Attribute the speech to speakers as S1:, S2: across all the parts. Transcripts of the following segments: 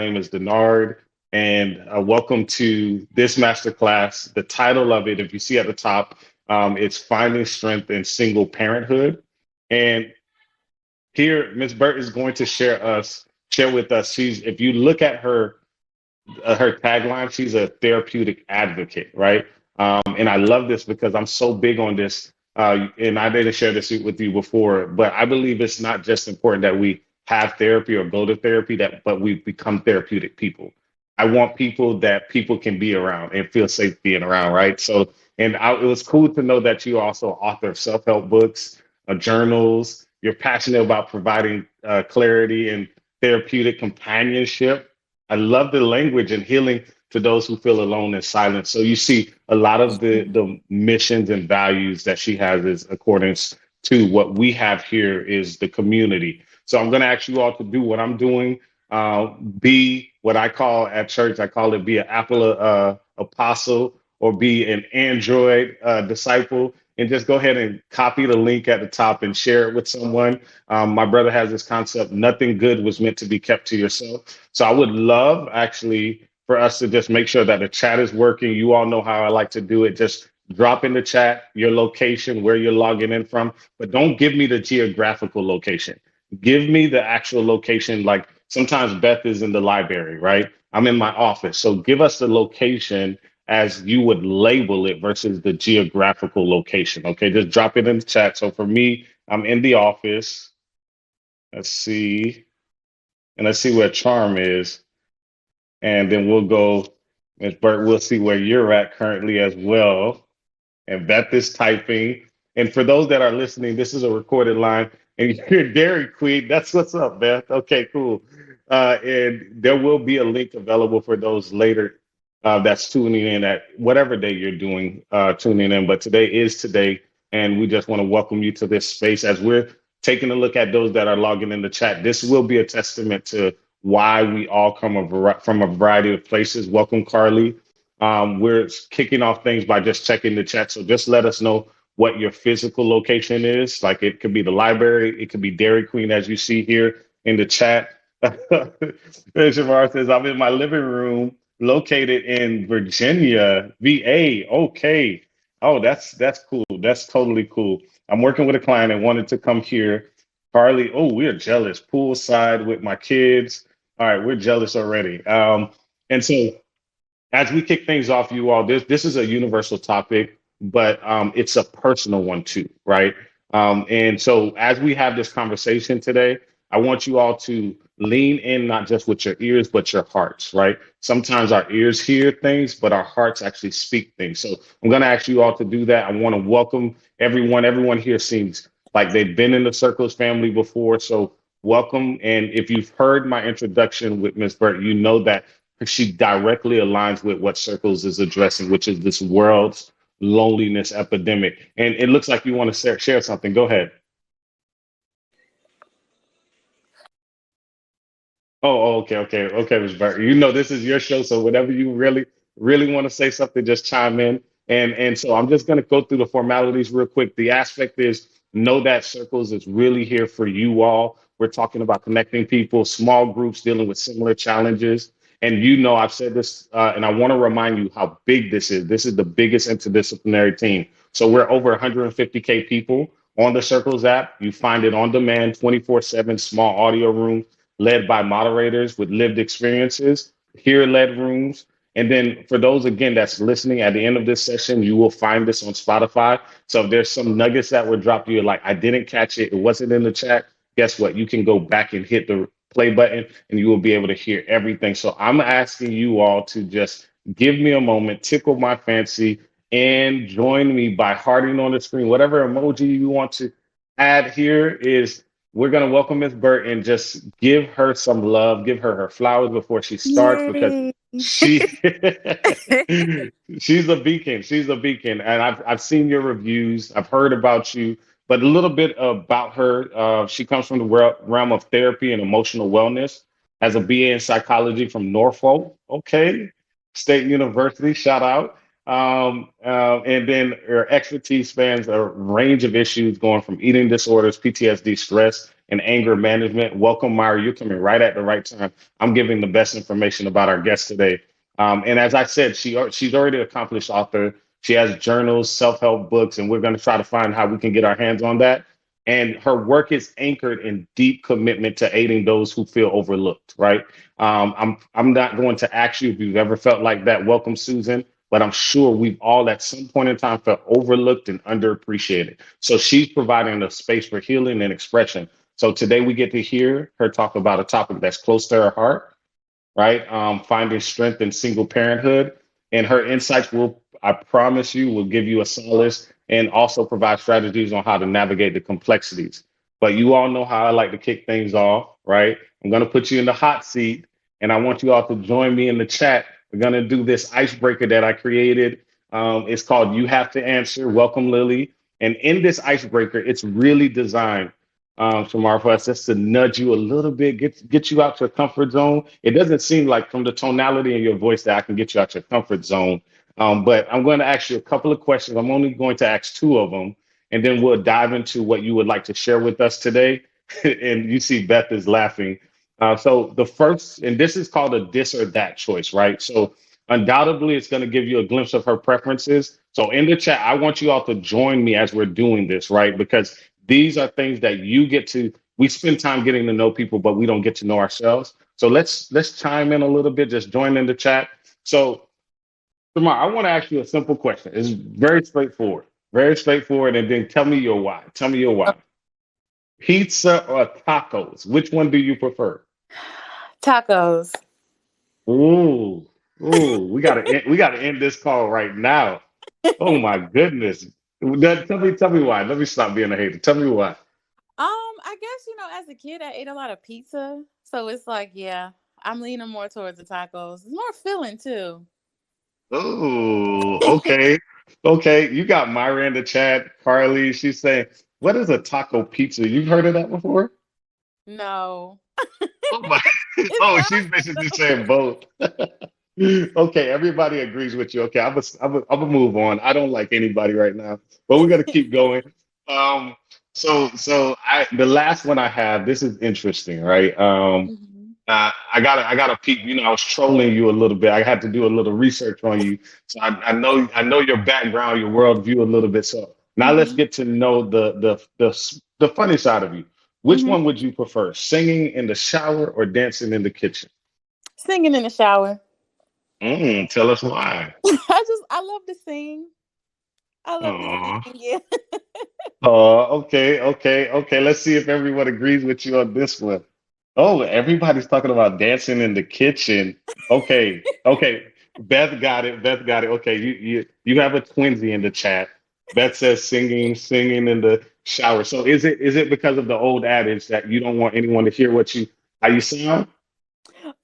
S1: name is Denard, and welcome to this masterclass. The title of it, if you see at the top, it's Finding Strength in Single Parenthood. And here, Ms. Burt is going to share with us. If you look at her tagline, she's a therapeutic advocate, right? And I love this because I'm so big on this. And I didn't share this with you before, but I believe it's not just important that we have therapy or go to therapy, but we become therapeutic people. I want people that people can be around and feel safe being around, right? So, it was cool to know that you also author of self-help books, journals. You're passionate about providing clarity and therapeutic companionship. I love the language and healing to those who feel alone and silent. So you see a lot of the missions and values that she has is according to what we have here is the community. So I'm going to ask you all to do what I'm doing. Be what I call at church. I call it be an Apple apostle or be an Android disciple. And just go ahead and copy the link at the top and share it with someone. My brother has this concept, nothing good was meant to be kept to yourself. So I would love actually for us to just make sure that the chat is working. You all know how I like to do it. Just drop in the chat your location, where you're logging in from, but don't give me the geographical location. Give me the actual location. Like sometimes Beth is in the library, right? I'm in my office. So give us the location as you would label it versus the geographical location. Okay, just drop it in the chat. So for me, I'm in the office. Let's see. And let's see where Charm is. And then we'll go, Ms. Burt, we'll see where you're at currently as well. And Beth is typing. And for those that are listening, this is a recorded line. And you're Dairy Queen. That's what's up, Beth. Okay, cool. And there will be a link available for those later that's tuning in at whatever day you're doing tuning in. But today is today. And we just want to welcome you to this space as we're taking a look at those that are logging in the chat. This will be a testament to why we all come from a variety of places. Welcome, Carly. We're kicking off things by just checking the chat. So just let us know what your physical location is. Like it could be the library, it could be Dairy Queen, as you see here in the chat. Shammara says, I'm in my living room located in Virginia, VA. Okay. Oh, that's cool. That's totally cool. I'm working with a client and wanted to come here. Carly, oh, we're jealous. Poolside with my kids. All right, we're jealous already. And so as we kick things off, you all, this is a universal topic, but it's a personal one too, right? And so as we have this conversation today, I want you all to lean in not just with your ears, but your hearts, right? Sometimes our ears hear things, but our hearts actually speak things. So I'm going to ask you all to do that. I want to welcome everyone. Everyone here seems like they've been in the Circles family before. So welcome. And if you've heard my introduction with Ms. Burt, you know that she directly aligns with what Circles is addressing, which is this world's loneliness epidemic. And it looks like you want to share something. Go ahead. Okay, Ms. Burt. You know this is your show, so whenever you really want to say something, just chime in. And so I'm just going to go through the formalities real quick. The aspect is know that Circles is really here for you all. We're talking about connecting people, small groups dealing with similar challenges. And you know, I've said this, and I want to remind you how big this is. This is the biggest interdisciplinary team. So we're over 150K people on the Circles app. You find it on demand, 24/7, small audio room led by moderators with lived experiences, peer-led rooms. And then for those, again, that's listening at the end of this session, you will find this on Spotify. So if there's some nuggets that were dropped, you're like, I didn't catch it, it wasn't in the chat. Guess what? You can go back and hit the play button and you will be able to hear everything. So I'm asking you all to just give me a moment, tickle my fancy, and join me by hearting on the screen. Whatever emoji you want to add here is we're going to welcome Miss Burt and just give her some love, give her her flowers before she starts because
S2: Yay.
S1: she she's a beacon. She's a beacon. And I've seen your reviews. I've heard about you, but a little bit about her. She comes from the realm of therapy and emotional wellness as a BA in psychology from Norfolk. Okay. State University, shout out. And then her expertise spans a range of issues going from eating disorders, PTSD, stress, and anger management. Welcome, Myra. You're coming right at the right time. I'm giving the best information about our guest today. And as I said, she's already an accomplished author. She has journals, self-help books, and we're going to try to find how we can get our hands on that. And her work is anchored in deep commitment to aiding those who feel overlooked. Right. I'm not going to ask you if you've ever felt like that. Welcome, Susan. But I'm sure we've all at some point in time felt overlooked and underappreciated. So she's providing a space for healing and expression. So today we get to hear her talk about a topic that's close to her heart, right? Finding strength in single parenthood. And her insights will, I promise you, will give you a solace and also provide strategies on how to navigate the complexities. But you all know how I like to kick things off, right? I'm going to put you in the hot seat, and I want you all to join me in the chat. We're going to do this icebreaker that I created. It's called You Have to Answer. Welcome, Lily. And in this icebreaker, it's really designed Shamara, for us just to nudge you a little bit, get you out your comfort zone. It doesn't seem like from the tonality in your voice that I can get you out your comfort zone. But I'm going to ask you a couple of questions. I'm only going to ask two of them, and then we'll dive into what you would like to share with us today. And you see Beth is laughing. So the first, and this is called a this or that choice, right? So undoubtedly, it's going to give you a glimpse of her preferences. So in the chat, I want you all to join me as we're doing this, right? Because these are things that you get to, we spend time getting to know people, but we don't get to know ourselves. So let's chime in a little bit, just join in the chat. So Tamar, I want to ask you a simple question. It's very straightforward. And then tell me your why. Tell me your why. Pizza or tacos? Which one do you prefer?
S2: Tacos.
S1: Ooh, we gotta end this call right now. Oh my goodness. Tell me why. Let me stop being a hater. Tell me why.
S2: I guess as a kid, I ate a lot of pizza, so it's like, yeah, I'm leaning more towards the tacos. It's more filling too.
S1: Oh, okay. Okay. You got Myra in the chat. Carly, she's saying, what is a taco pizza? You've heard of that before?
S2: No,
S1: Oh my.
S2: it
S1: Oh, she's
S2: sounds
S1: basically
S2: so.
S1: saying both. Okay, everybody agrees with you. Okay, I'm a move on. I don't like anybody right now, but we're gonna keep going. Um, the last one I have, this is interesting, right?
S2: Mhm.
S1: I got a peek. I was trolling you a little bit. I had to do a little research on you, so I know your background, your worldview a little bit. So now let's
S2: Mhm.
S1: get to know the funny side of you. Which
S2: Mhm.
S1: one would you prefer, singing in the shower or dancing in the kitchen?
S2: Singing in the shower.
S1: Tell us why.
S2: I love to sing. I love to sing.
S1: Oh,
S2: Yeah.
S1: okay, okay, okay. Let's see if everyone agrees with you on this one. Oh, everybody's talking about dancing in the kitchen. Okay, okay. Beth got it. Beth got it. Okay, you have a twinsy in the chat. Beth says singing in the shower. So is it because of the old adage that you don't want anyone to hear how you sound?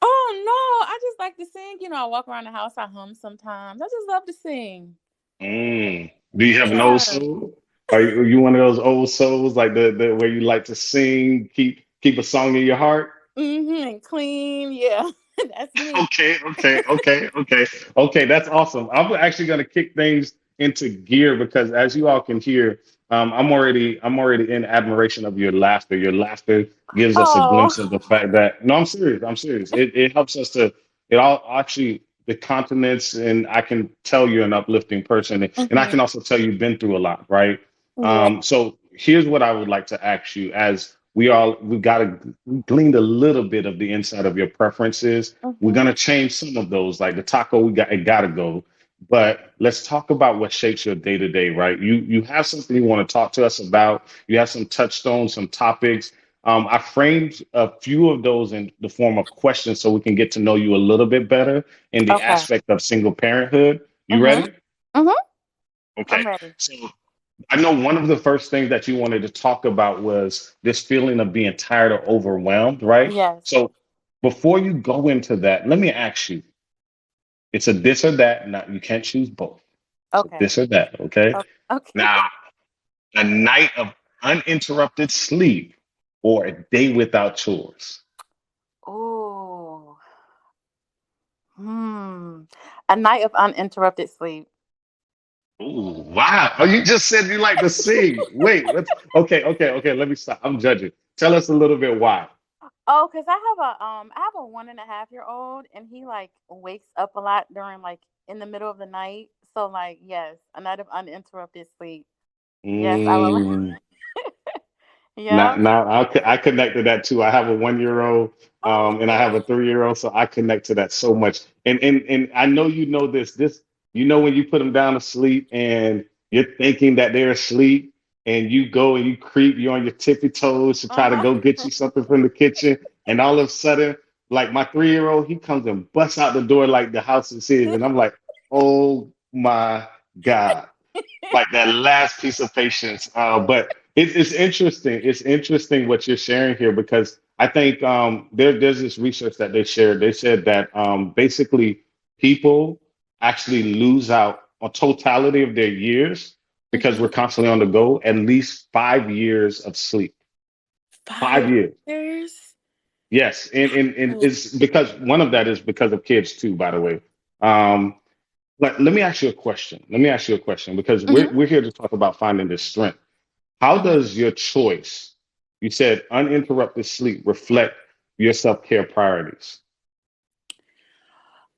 S2: Oh no, I just like to sing. I walk around the house. I hum sometimes. I just love to sing.
S1: Do you have an old
S2: Yeah.
S1: soul? Are you one of those old souls like the where you like to sing, keep a song in your heart?
S2: And clean. Yeah, that's me.
S1: Okay, okay, okay, okay, okay. That's awesome. I'm actually going to kick things into gear because, as you all can hear, I'm already in admiration of your laughter. Your laughter gives us a
S2: Oh.
S1: glimpse of the fact that no, I'm serious. I'm serious. It helps us to it all actually the continents, and I can tell you're an uplifting person, and I
S2: Hmm.
S1: can also tell you've been through a lot, right?
S2: Yeah.
S1: So here's what I would like to ask you as we got to gleaned a little bit of the inside of your preferences. We're
S2: Hmm.
S1: gonna change some of those, like the taco. It gotta go. But let's talk about what shapes your day to day, right? You have something you want to talk to us about. You have some touchstones, some topics. I framed a few of those in the form of questions so we can get to know you a little bit better in the
S2: Okay.
S1: aspect of single parenthood. You
S2: Hmm.
S1: ready?
S2: Hmm.
S1: Okay.
S2: I'm ready.
S1: So I know one of the first things that you wanted to talk about was this feeling of being tired or overwhelmed, right?
S2: Yes.
S1: So before you go into that, let me ask you, it's a this or that. Now you can't choose both. So
S2: Okay.
S1: this or that, okay?
S2: Okay.
S1: Now, a night of uninterrupted sleep or a day without chores.
S2: Oh. A night of uninterrupted sleep.
S1: Ooh, wow. Oh, you just said you like to sing. Wait, let's okay, okay, okay. Let me stop. I'm judging. Tell us a little bit why.
S2: Oh, cause I have a 1.5 year old, and he like wakes up a lot during like in the middle of the night. So like, yes, a night of uninterrupted sleep. Yes, I will.
S1: Mm.
S2: Yeah.
S1: Now I connected that too. I have a 1 year old, and I have a
S2: Oh.
S1: 3 year old, so I connect to that so much. And I know you know this. You know when you put them down to sleep and you're thinking that they're asleep, and you go and you creep, you're on your tippy toes to try to
S2: Uh
S1: go get you something from the kitchen, and all of a sudden, like my 3 year old, he comes and busts out the door like the house is his, and I'm like, oh my God, like that last piece of patience. But it's interesting. It's interesting what you're sharing here because I think there's this research that they shared. They said that basically people actually lose out on totality of their years because we're
S2: huh.
S1: constantly on the go. At least 5 years of sleep. 5
S2: 5
S1: years.
S2: years.
S1: Yes, and
S2: Oh.
S1: it's because one of that is because of kids too, by the way. Um, but let me ask you a question. Let me ask you a question because
S2: Mhm,
S1: we're here to talk about finding this strength. How
S2: mhm.
S1: does your choice, you said uninterrupted sleep, reflect your self-care priorities?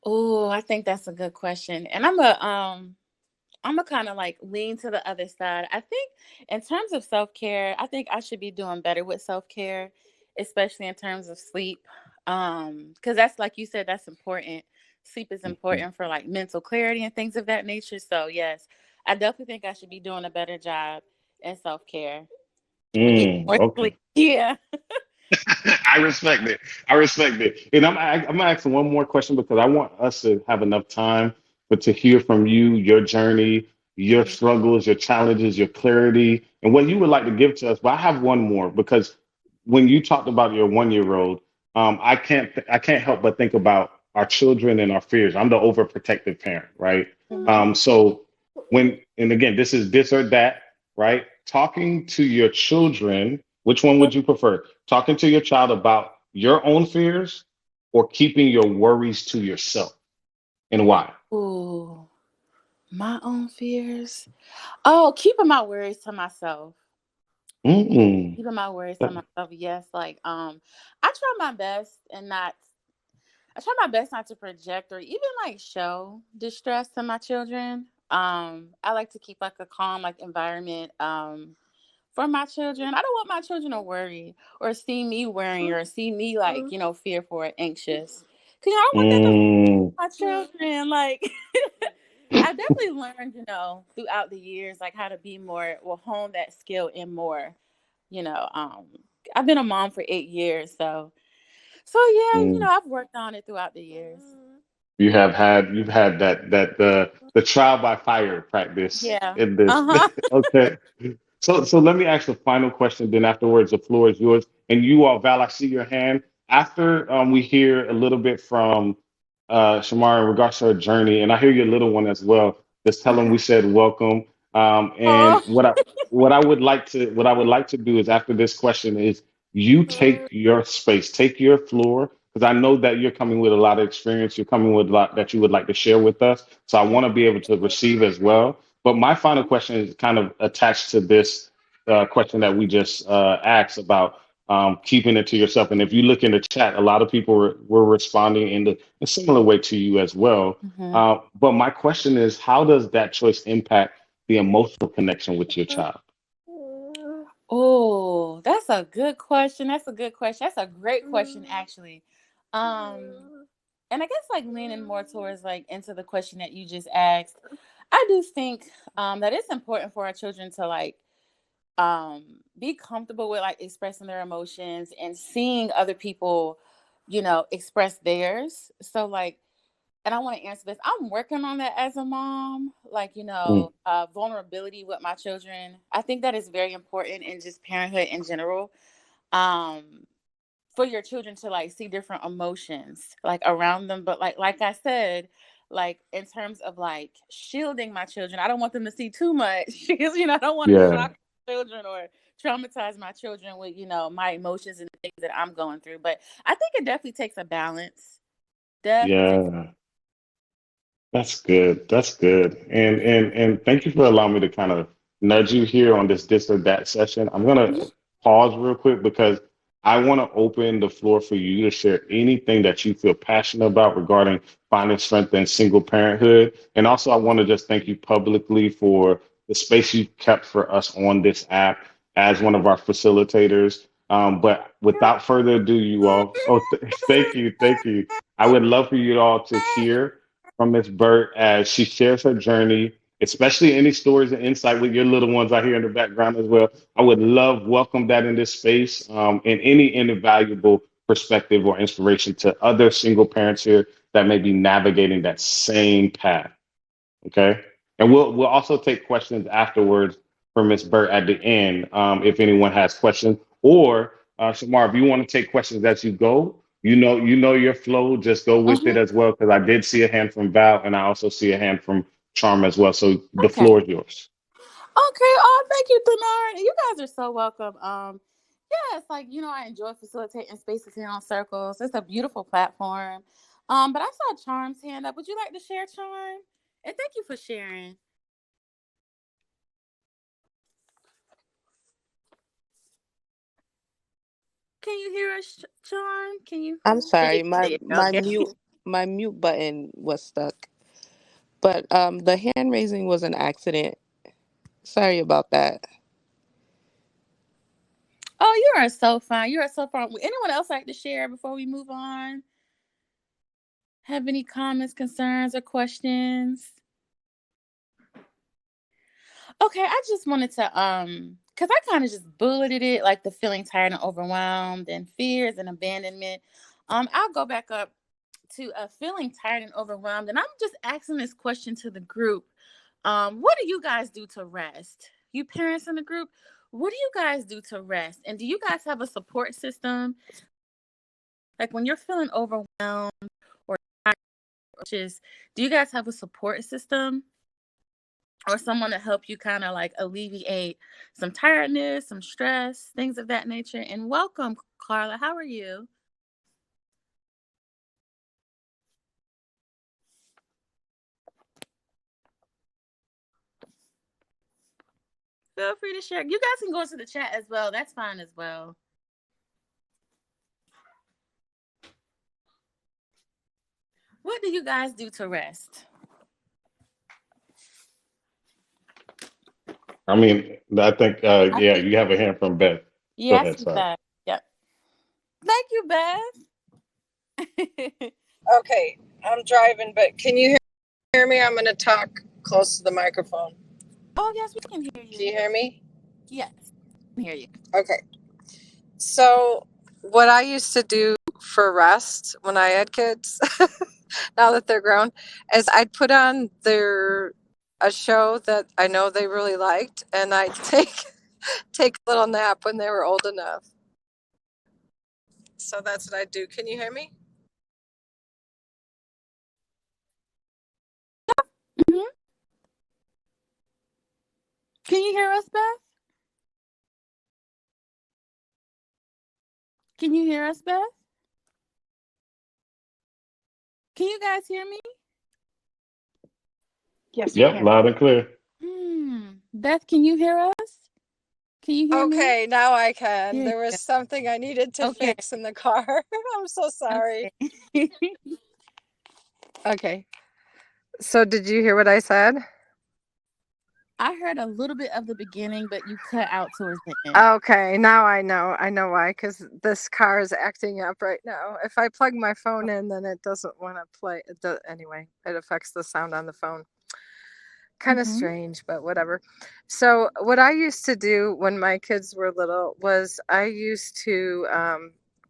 S2: Oh, I think that's a good question, and I'm a kind of like lean to the other side. I think in terms of self care, I think I should be doing better with self care, especially in terms of sleep. Because that's like you said, that's important. Sleep is
S1: Mhm.
S2: important for like mental clarity and things of that nature. So yes, I definitely think I should be doing a better job in self care. Get more
S1: Okay.
S2: sleep. Yeah.
S1: I respect it. I respect it. And I'm gonna ask one more question because I want us to have enough time, but to hear from you, your journey, your
S2: Mhm.
S1: struggles, your challenges, your clarity, and what you would like to give to us. But I have one more because when you talked about your 1 year old, I can't help but think about our children and our fears. I'm the overprotective parent, right?
S2: Mhm.
S1: So when and again, this is this or that, right? Talking to your children, which one would you prefer? Talking to your child about your own fears or keeping your worries to yourself and why?
S2: Ooh, my own fears. Oh, keeping my worries to myself.
S1: Mm.
S2: Keeping my worries to
S1: That-
S2: myself. Yes, like I try my best and not. I try my best not to project or even like show distress to my children. I like to keep like a calm like environment. For my children, I don't want my children to worry or see me worrying or see me like fearful or anxious. Cause I don't want that to
S1: mm,
S2: my children. Like I definitely learned, throughout the years, like how to be more, well, hone that skill in more, you know, um, I've been a mom for 8 years. So yeah,
S1: mm.
S2: I've worked on it throughout the years.
S1: You've had that the trial by fire practice
S2: Yeah.
S1: in this.
S2: Uh-huh.
S1: Okay. So let me ask the final question, then afterwards the floor is yours. And you all, Val, I see your hand. After we hear a little bit from Shammara in regards to her journey, and I hear your little one as well, just tell them we said welcome. And
S2: Oh.
S1: what I would like to do is after this question is you take your space, take your floor, because I know that you're coming with a lot of experience. You're coming with a lot that you would like to share with us. So I want to be able to receive as well. But my final question is kind of attached to this question that we just asked about keeping it to yourself. And if you look in the chat, a lot of people were responding in a similar way to you as well.
S2: Hmm.
S1: But my question is, how does that choice impact the emotional connection with your child?
S2: Oh, that's a good question. That's a good question. That's a great question, actually. And I guess like leaning more towards like into the question that you just asked, I do think that it's important for our children to like be comfortable with like expressing their emotions and seeing other people, express theirs. So like, and I want to answer this. I'm working on that as a mom, like,
S1: Mm,
S2: vulnerability with my children. I think that is very important in just parenthood in general. Um, for your children to like see different emotions like around them, but like I said, like in terms of like shielding my children, I don't want them to see too much because I don't want to
S1: yeah,
S2: shock children or traumatize my children with my emotions and the things that I'm going through. But I think it definitely takes a balance. Definitely takes.
S1: yeah. That's good. That's good. And thank you for allowing me to kind of nudge you here on this or that session. I'm gonna
S2: Mhm.
S1: pause real quick because I want to open the floor for you to share anything that you feel passionate about regarding finding strength in single parenthood. And also, I want to just thank you publicly for the space you kept for us on this app as one of our facilitators. But without further ado, you all, thank you, thank you. I would love for you all to hear from Miss Burt as she shares her journey, especially any stories and insight with your little ones I hear in the background as well. I would welcome that in this space, and any invaluable perspective or inspiration to other single parents here that may be navigating that same path. Okay. And we'll also take questions afterwards from Miss Burt at the end, if anyone has questions. Or Shamar, if you want to take questions as you go, you know your flow, just go with it
S2: Mhm.
S1: as well. Because I did see a hand from Val and I also see a hand from Charm as well. So the
S2: Okay.
S1: floor is yours.
S2: Okay. Oh, thank you, Denard. You guys are so welcome. Yeah, it's like, I enjoy facilitating spaces here on Circles. It's a beautiful platform. But I saw Charm's hand up. Would you like to share, Charm? And thank you for sharing. Can you hear us, Charm? Can you?
S3: I'm
S2: Yeah,
S3: sorry,
S2: there you go. Okay.
S3: my mute button was stuck. But the hand raising was an accident. Sorry about that.
S2: Oh, you are so fine. You are so fine. Would anyone else like to share before we move on? Have any comments, concerns, or questions? Okay, I just wanted to because I kind of just bulleted it like the feeling tired and overwhelmed and fears and abandonment. I'll go back up to feeling tired and overwhelmed, and I'm just asking this question to the group. What do you guys do to rest? You parents in the group, what do you guys do to rest? And do you guys have a support system? Like when you're feeling overwhelmed or tired, just do you guys have a support system or someone to help you kind of like alleviate some tiredness, some stress, things of that nature? And welcome, Carla. How are you? Feel free to share. You guys can go into the chat as well. That's fine as well. What do you guys do to rest?
S1: I mean, I think,
S2: I
S1: yeah,
S2: see.
S1: you have a hand from Beth. Go
S2: Yeah, I
S1: ahead,
S2: see
S1: sorry.
S2: that. Yep. Thank you, Beth.
S4: Okay, I'm driving, but can you hear me? I'm going to talk close to the microphone.
S2: Oh, yes, we can hear
S4: Can you
S2: you.
S4: hear me?
S2: Yes, I can hear you.
S4: Okay. So, what I used to do for rest when I had kids, now that they're grown, is I'd put on a show that I know they really liked, and I'd take a little nap when they were old enough. So that's what I do. Can you hear me?
S2: Mhm. Can you hear us, Beth? Can you hear us, Beth? Can you guys hear me?
S4: Yes, we
S1: Yep,
S4: can.
S1: loud and clear.
S2: Beth, can you hear us? Can you hear me?
S4: Okay, now I can.
S2: There you
S4: There was
S2: go.
S4: something I needed to
S2: Okay.
S4: fix in the car. I'm so sorry.
S2: Okay.
S4: Okay. So did you hear what I said?
S2: I heard a little bit of the beginning, but you cut out towards the end.
S4: Okay, now I know. I know why, because this car is acting up right now. If I plug my phone in, then it doesn't want to play. Anyway, it affects the sound on the phone. Kind of strange, but whatever. So what I used to do when my kids were little was I used to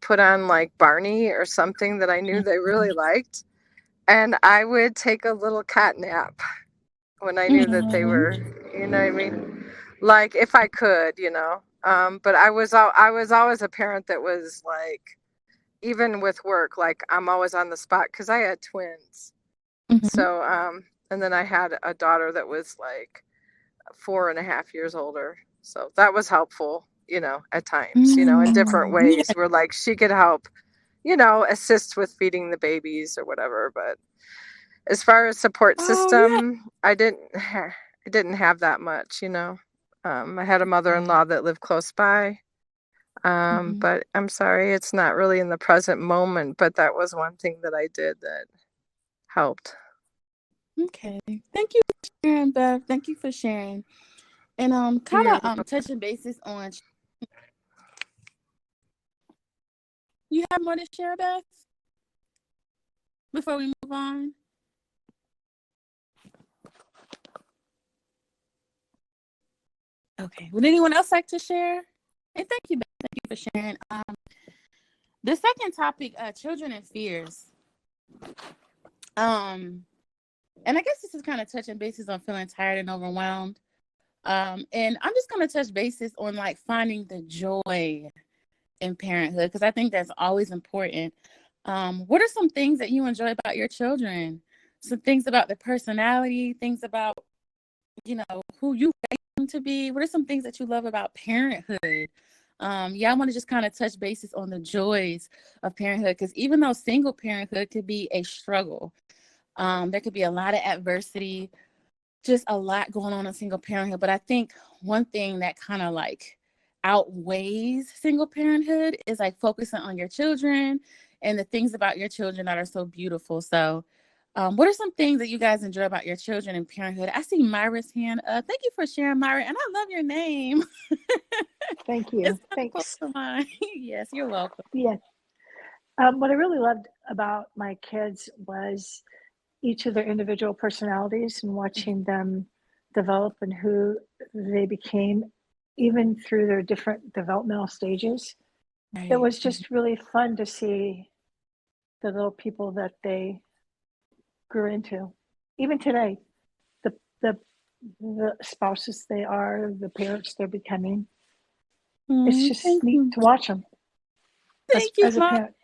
S4: put on like Barney or something that I knew they really liked, and I would take a little cat nap when I knew that they were, you know what I mean? Like if I could, you know. But I was always a parent that was like, even with work, like I'm always on the spot because I had twins. So and then I had a daughter that was like 4.5 years older. So that was helpful, you know, at times, you know, in different ways where like she could help, you know, assist with feeding the babies or whatever. But as far as support system, I didn't have that much, you know. I had a mother-in-law that lived close by. But I'm sorry, it's not really in the present moment, but that was one thing that I did that helped.
S2: Okay. Thank you for sharing, Bev. Thank you for sharing. And kind of touching bases on. You have more to share, Beth? Before we move on. Okay. Would anyone else like to share? And thank you, Beth. Thank you for sharing. The second topic, children and fears. And I guess this is kind of touching bases on feeling tired and overwhelmed. And I'm just going to touch bases on like finding the joy in parenthood, because I think that's always important. What are some things that you enjoy about your children? Some things about their personality, things about, who you raise them to be. What are some things that you love about parenthood? I want to just kind of touch bases on the joys of parenthood, because even though single parenthood could be a struggle, there could be a lot of adversity, just a lot going on in single parenthood. But I think one thing that kind of like outweighs single parenthood is like focusing on your children and the things about your children that are so beautiful. So what are some things that you guys enjoy about your children and parenthood? I see Myra's hand up. Thank you for sharing, Myra. And I love your name.
S5: Thank you.
S2: It's
S5: Thanks.
S2: close to mine. Yes, you're welcome.
S5: Yeah. What I really loved about my kids was each of their individual personalities and watching them develop and who they became, even through their different developmental stages.
S2: Right.
S5: It was just really fun to see the little people that they grew into. Even today, the spouses they are, the parents they're becoming. It's just neat to watch them.
S2: Thank you,
S5: as a parent.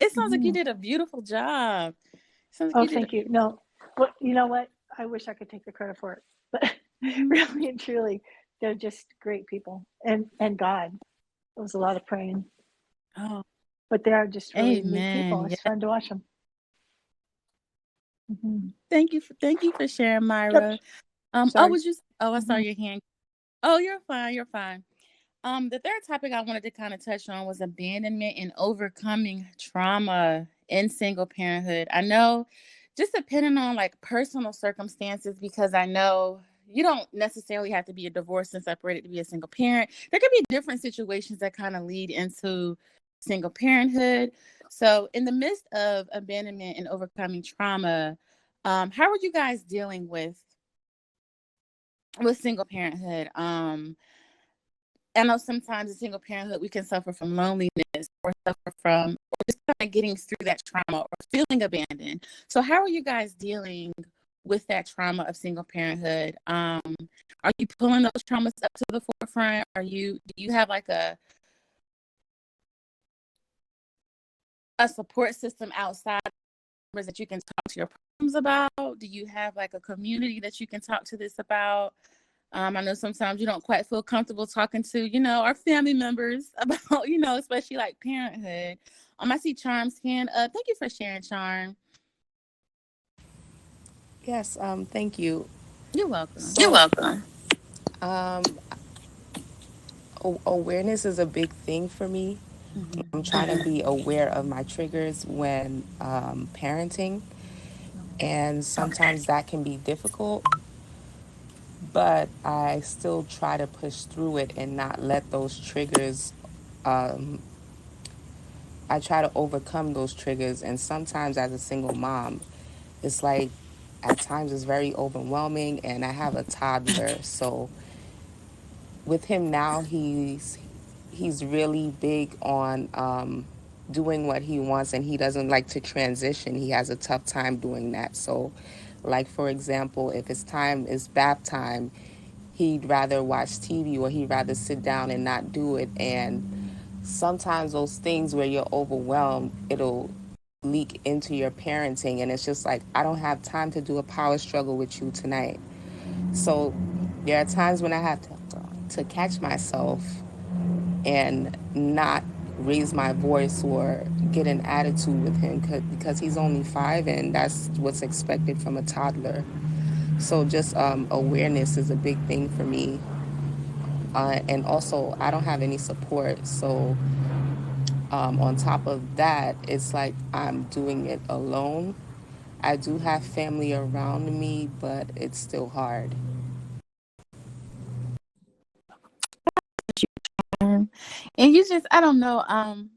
S2: It sounds like you did a beautiful job.
S5: Thank you. No, but you know what? I wish I could take the credit for it, but really and truly, they're just great people, and God. It was a lot of praying.
S2: Oh,
S5: but they are just really
S2: amen.
S5: neat people. It's fun to watch them.
S2: Thank you for sharing, Myra.
S5: Yep.
S2: I saw your hand. Oh, you're fine. You're fine. The third topic I wanted to kind of touch on was abandonment and overcoming trauma in single parenthood. I know, just depending on like personal circumstances, because I know you don't necessarily have to be a divorced and separated to be a single parent. There could be different situations that kind of lead into single parenthood. So in the midst of abandonment and overcoming trauma, how are you guys dealing with single parenthood? I know sometimes in single parenthood, we can suffer from loneliness or just kind of getting through that trauma or feeling abandoned. So how are you guys dealing with that trauma of single parenthood? Are you pulling those traumas up to the forefront? Do you have like a support system outside that you can talk to your problems about? Do you have like a community that you can talk to this about? I know sometimes you don't quite feel comfortable talking to, our family members about, especially like parenthood. I see Charm's hand up. Thank you for sharing, Charm.
S3: Yes, thank you.
S2: You're welcome.
S3: You're welcome. Awareness is a big thing for me. I'm trying to be aware of my triggers when parenting, and sometimes that can be difficult, but I still try to push through it and not let those triggers, I try to overcome those triggers. And sometimes as a single mom, it's like at times it's very overwhelming, and I have a toddler, so with him now, he's really big on doing what he wants, and he doesn't like to transition. He has a tough time doing that. So, like for example, if it's bath time, he'd rather watch TV, or he'd rather sit down and not do it. And sometimes those things where you're overwhelmed, it'll leak into your parenting, and it's just like, I don't have time to do a power struggle with you tonight. So there are times when I have to catch myself and not raise my voice or get an attitude with him, because he's only 5, and that's what's expected from a toddler. So just awareness is a big thing for me. And also, I don't have any support. So, on top of that, it's like I'm doing it alone. I do have family around me, but it's still hard.
S2: And you just, I don't know,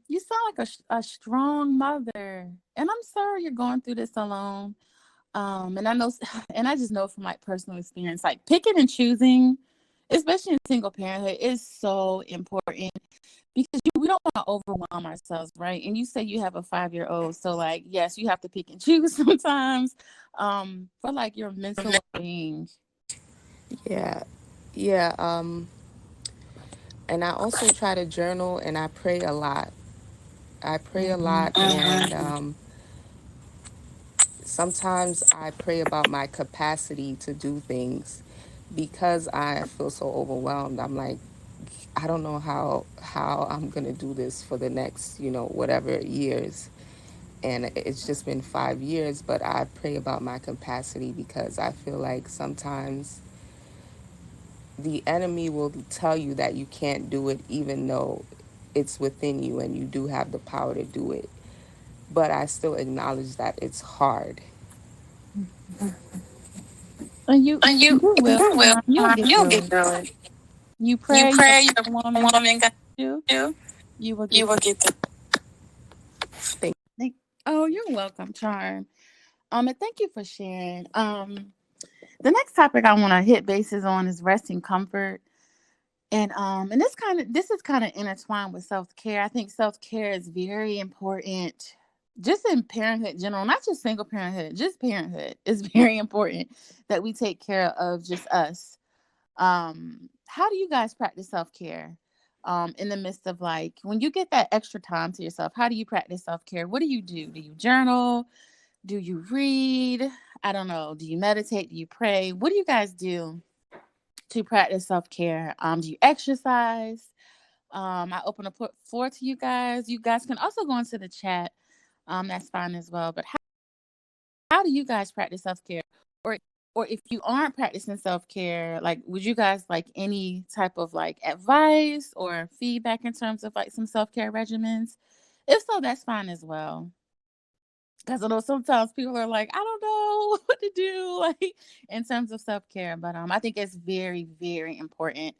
S2: you sound like a strong mother. And I'm sorry you're going through this alone. And I know, and I just know from like personal experience, like picking and choosing, especially in single parenthood, is so important because we don't want to overwhelm ourselves, right? And you say you have a 5-year-old, so like, yes, you have to pick and choose sometimes, for like your mental well-being.
S3: Yeah. Yeah. And I also try to journal and I pray a lot. I pray a
S2: Mhm.
S3: lot, and sometimes I pray about my capacity to do things because I feel so overwhelmed. I'm like, I don't know how I'm gonna do this for the next, whatever years. And it's just been 5 years, but I pray about my capacity because I feel like sometimes the enemy will tell you that you can't do it, even though it's within you and you do have the power to do it. But I still acknowledge that it's hard.
S2: And you will,
S3: You will.
S2: you'll get
S3: You'll
S2: through
S3: get
S2: it.
S3: through it.
S2: You
S3: You
S2: pray, you're
S3: pray,
S2: a
S3: you're a
S2: woman, God
S3: woman, God,
S2: you,
S3: you,
S2: you will
S3: you
S2: get
S3: will
S2: through
S3: get through. Thank
S2: it. Oh, you're welcome, Charm. And thank you for sharing. The next topic I want to hit bases on is rest and comfort. And this is kind of intertwined with self-care. I think self-care is very important just in parenthood in general, not just single parenthood, just parenthood. It's very important that we take care of just us. How do you guys practice self-care? In the midst of like when you get that extra time to yourself, how do you practice self-care? What do you do? Do you journal? Do you read? I don't know. Do you meditate? Do you pray? What do you guys do to practice self-care? Do you exercise? I open the floor to you guys. You guys can also go into the chat. That's fine as well. But how do you guys practice self-care? Or or if you aren't practicing self-care, like would you guys like any type of like advice or feedback in terms of like some self-care regimens? If so, that's fine as well. Because I know sometimes people are like, I don't know what to do, like in terms of self care. But I think it's very, very important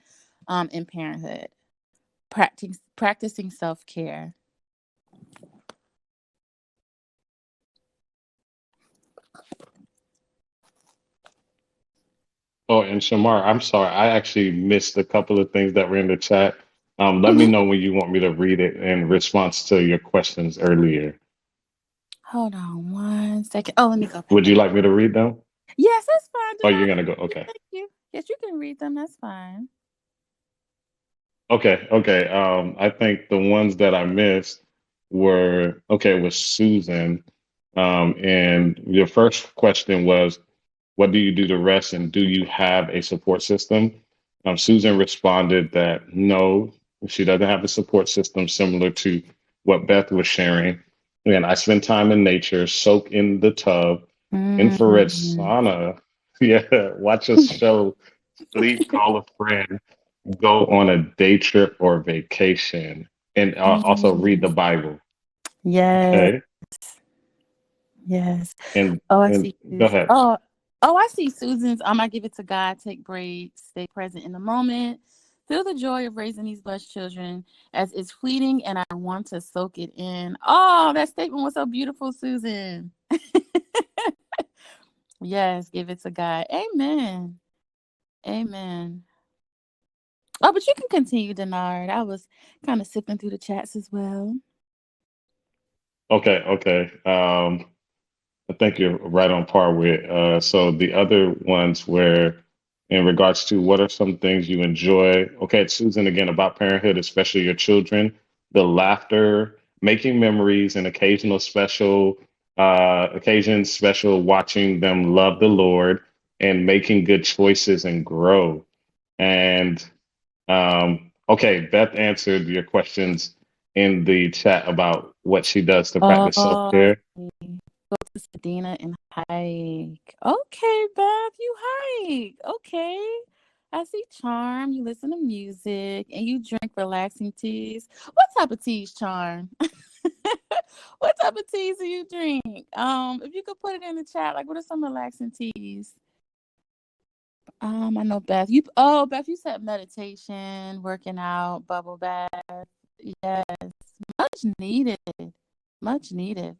S2: in parenthood, practicing self care.
S1: Oh, and Shamar, I'm sorry, I actually missed a couple of things that were in the chat. Let me
S2: Mhm.
S1: know when you want me to read it in response to your questions earlier.
S2: Hold on 1 second. Oh, let me go back.
S1: Would you like me to read them?
S2: Yes, that's fine.
S1: Oh, you're
S2: Denai.
S1: gonna go. Okay.
S2: Thank you. Yes, you can read them. That's fine.
S1: Okay, okay. I think the ones that I missed were okay with Susan. And your first question was, what do you do to rest, and do you have a support system? Susan responded that no, she doesn't have a support system similar to what Beth was sharing. And I spend time in nature, soak in the tub, infrared
S2: Mm.
S1: sauna, yeah, watch a show, sleep, call a friend, go on a day trip or vacation, and also read the
S2: Mm.
S1: Bible.
S2: Yes,
S1: Okay,
S2: yes.
S1: and
S2: Oh, I
S1: and
S2: see.
S1: go ahead.
S2: Oh, I see Susan's. I give it to God, take breaks, stay present in the moment, feel the joy of raising these blessed children as it's fleeting, and I want to soak it in. Oh, that statement was so beautiful, Susan. Yes, give it to God. Amen. Amen. Oh, but you can continue, Denard. I was kind of sipping through the chats as well.
S1: Okay, okay. I think you're right on par with. So the other ones were in regards to what are some things you enjoy. Okay, it's Susan again about parenthood, especially your children, the laughter, making memories, and occasional special occasions, special watching them love the Lord and making good choices and grow. And okay, Beth answered your questions in the chat about what she does to
S2: Oh,
S1: practice
S2: I
S1: self-care.
S2: see. Go to Sedina and hike. Okay, Beth, you hike. Okay. I see Charm. You listen to music and you drink relaxing teas. What type of teas, Charm? What type of teas do you drink? If you could put it in the chat, like what are some relaxing teas? I know Beth. Beth, you said meditation, working out, bubble bath. Yes, much needed. Much needed.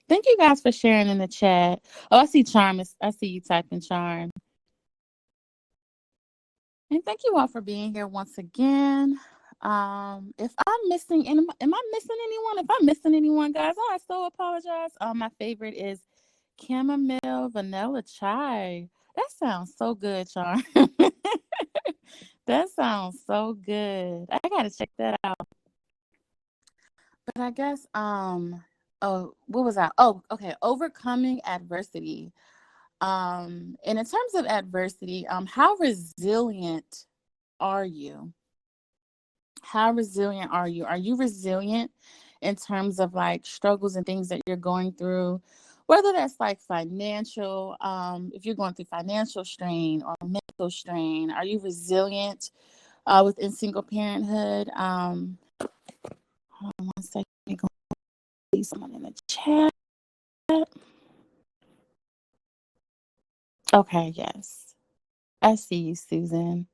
S2: Thank you guys for sharing in the chat. Oh, I see Charm. I see you typing Charm. And thank you all for being here once again. If I'm missing, am I missing anyone? If I'm missing anyone, guys, I so apologize. My favorite is chamomile vanilla chai. That sounds so good, Charm. That sounds so good. I gotta check that out. But I guess, oh, what was that? Oh, okay. Overcoming adversity. And in terms of adversity, how resilient are you? How resilient are you? Are you resilient in terms of like struggles and things that you're going through? Whether that's like financial, if you're going through financial strain or mental strain, are you resilient within single parenthood? Hold on one second. Let me go see someone in the chat. Okay, yes. I see you, Susan.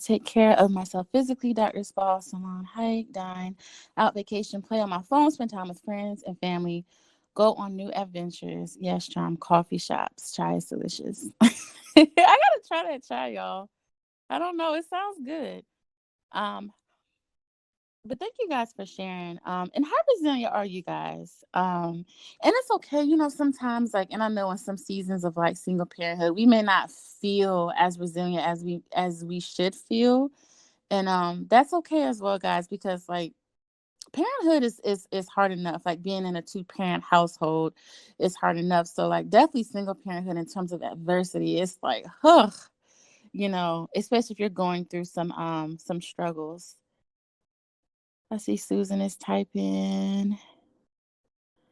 S2: Take care of myself physically, doctor, spa, salon, hike, dine, out vacation, play on my phone, spend time with friends and family, go on new adventures. Yes, Charm, coffee shops. Chai is delicious. I gotta try that chai, y'all. I don't know. It sounds good. But thank you guys for sharing. And how resilient are you guys? And it's okay, sometimes like, and I know in some seasons of like single parenthood, we may not feel as resilient as we should feel. And that's okay as well, guys, because like parenthood is hard enough. Like being in a 2-parent household is hard enough. So like definitely single parenthood in terms of adversity, it's like, especially if you're going through some struggles. I see Susan is typing.